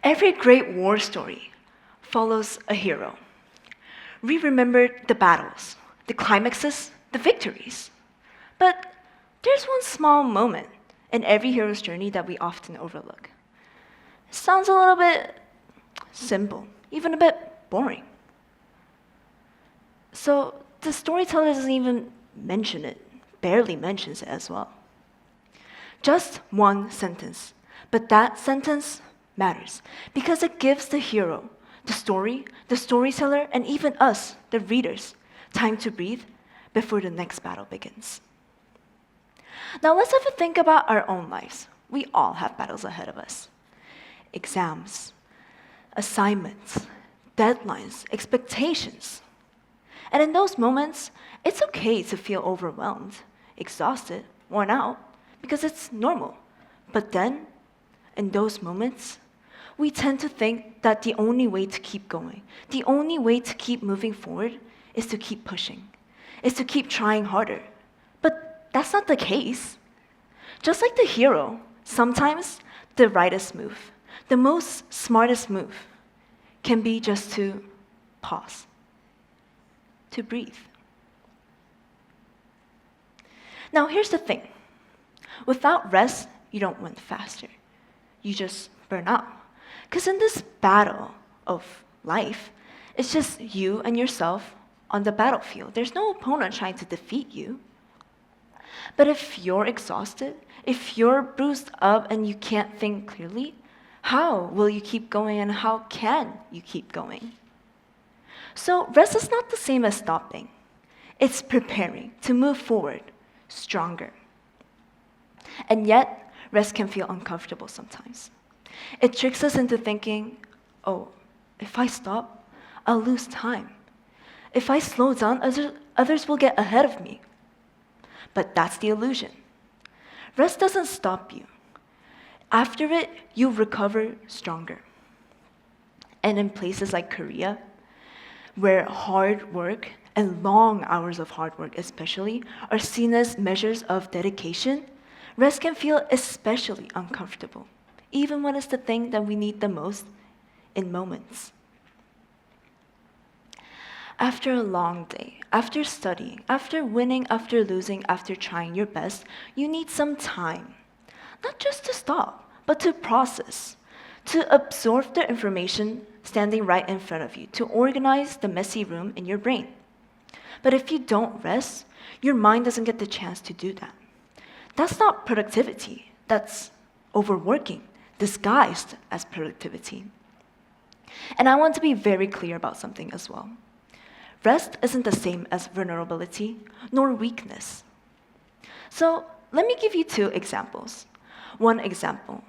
Every great war story follows a hero. We remember the battles, the climaxes, the victories. But there's one small moment in every hero's journey that we often overlook. It sounds a little bit simple, even a bit boring. So the storyteller doesn't even mention it, barely mentions it as well. Just one sentence, but that sentence matters because it gives the hero, the story, the storyteller, and even us, the readers, time to breathe before the next battle begins. Now let's have a think about our own lives. We all have battles ahead of us. Exams, assignments, deadlines, expectations. And in those moments, it's okay to feel overwhelmed, exhausted, worn out, because it's normal. But then, in those moments, we tend to think that the only way to keep going, the only way to keep moving forward is to keep pushing, is to keep trying harder. But that's not the case. Just like the hero, sometimes the rightest move, the most smartest move, can be just to pause, to breathe. Now, here's the thing. Without rest, you don't win faster. You just burn out. Because in this battle of life, it's just you and yourself on the battlefield. There's no opponent trying to defeat you. But if you're exhausted, if you're bruised up and you can't think clearly, how will you keep going and how can you keep going? So rest is not the same as stopping. It's preparing to move forward, stronger. And yet, rest can feel uncomfortable sometimes. It tricks us into thinking, oh, if I stop, I'll lose time. If I slow down, others will get ahead of me. But that's the illusion. Rest doesn't stop you. After it, you'll recover stronger. And in places like Korea, where hard work and long hours of hard work especially are seen as measures of dedication, rest can feel especially uncomfortable, even when it's the thing that we need the most in moments. After a long day, after studying, after winning, after losing, after trying your best, you need some time. Not just to stop, but to process, to absorb the information standing right in front of you, to organize the messy room in your brain. But if you don't rest, your mind doesn't get the chance to do that. That's not productivity, that's overworking, disguised as productivity. And I want to be very clear about something as well. Rest isn't the same as vulnerability, nor weakness. So let me give you two examples. One example.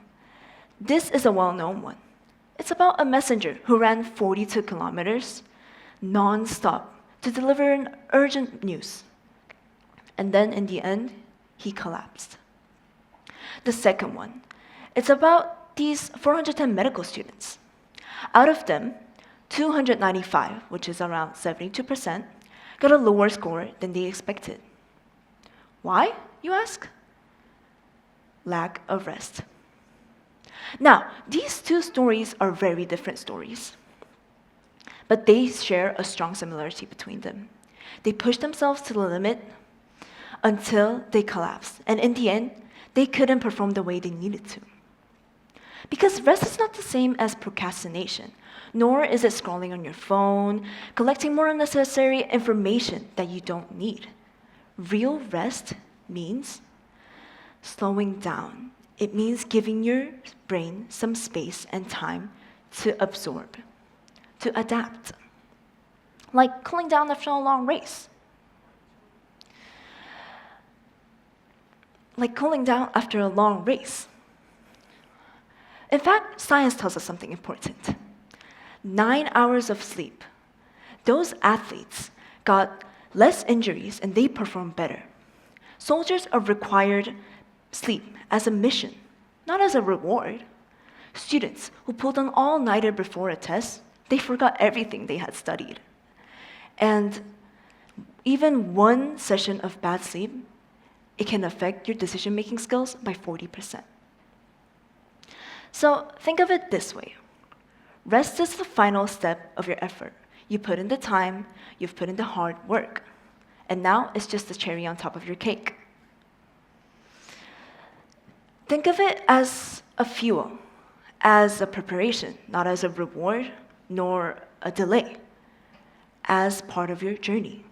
This is a well-known one. It's about a messenger who ran 42 kilometers non-stop to deliver an urgent news. And then in the end, he collapsed. The second one, it's about these 410 medical students. Out of them, 295, which is around 72%, got a lower score than they expected. Why, you ask? Lack of rest. Now, these two stories are very different stories, but they share a strong similarity between them. They pushed themselves to the limit until they collapsed, and in the end, they couldn't perform the way they needed to. Because rest is not the same as procrastination, nor is it scrolling on your phone, collecting more unnecessary information that you don't need. Real rest means slowing down. It means giving your brain some space and time to absorb, to adapt. Like cooling down after a long race. Like cooling down after a long race. In fact, science tells us something important. 9 hours of sleep. Those athletes got less injuries and they performed better. Soldiers are required sleep as a mission, not as a reward. Students who pulled an all-nighter before a test, they forgot everything they had studied. And even one session of bad sleep, it can affect your decision-making skills by 40%. So think of it this way. Rest is the final step of your effort. You put in the time, you've put in the hard work. And now it's just the cherry on top of your cake. Think of it as a fuel, as a preparation, not as a reward nor a delay, as part of your journey.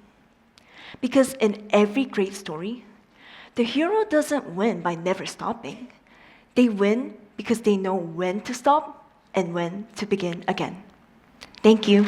Because in every great story, the hero doesn't win by never stopping. They win because they know when to stop and when to begin again. Thank you.